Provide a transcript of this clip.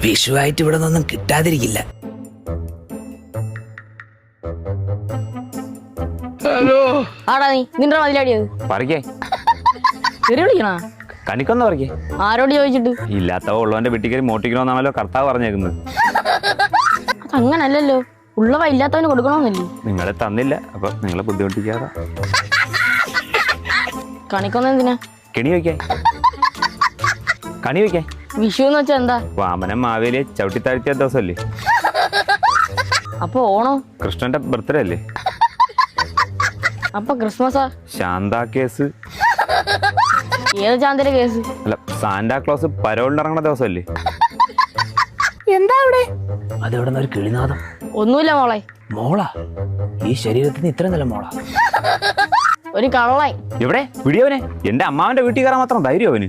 വിഷുവായിട്ട് ഇവിടെ നിന്നൊന്നും കിട്ടാതിരിക്കില്ല. ഹലോ ആടാ നീ നിന്റെ മതിലടിയത് പറിക്കേ ചെറിയ വിളിക്കണ കണിക്കൊന്ന് പറിക്കേ. ആരോട് ചോദിച്ചിട്ട്? ഇല്ലാത്തവ ഉള്ളവന്റെ വീട്ടിൽ കയറി മോട്ടിക്കണമെന്നാണല്ലോ കർത്താവ് പറഞ്ഞേക്കുന്നത്. അങ്ങനല്ലല്ലോ, ഉള്ളവ ഇല്ലാത്തവന് കൊടുക്കണമെന്നല്ലേ. നിങ്ങളെ തന്നില്ല, അപ്പൊ നിങ്ങളെ ബുദ്ധിമുട്ടിക്കാതെ. കണിക്കൊന്ന എന്തിനാ? കെണി വയ്ക്കേ, കണി വയ്ക്കേ. വിഷു എന്ന് വെച്ചാ എന്താ? വാമനം മാവേലിയെ ചവിട്ടി താഴ്ത്തിയ ദിവസമല്ലേ? അപ്പൊ ഓണോ? കൃഷ്ണന്റെ ബർത്ത്ഡേ അല്ലേ? അപ്പൊ ക്രിസ്മസാ? ശാന്താ കേസ്. ഏത് ചാന്തിന്റെ കേസ്? അല്ല, സാന്റാ ക്ലോസ് പരോളിനിറങ്ങുന്ന ദിവസമല്ലേ? എന്താ അവിടെ? അതെവിടെ നിന്ന് ഒരു കിളിനാദം? ഒന്നുമില്ല മോളെ. മോളാ? ഈ ശരീരത്തിന് ഇത്ര നല്ല മോളാ? ഒരു കള്ളൻ. എവിടെ? പിടിയവനെ. എന്റെ അമ്മാവന്റെ വീട്ടിൽ കയറാൻ മാത്രം ധൈര്യം അവന്.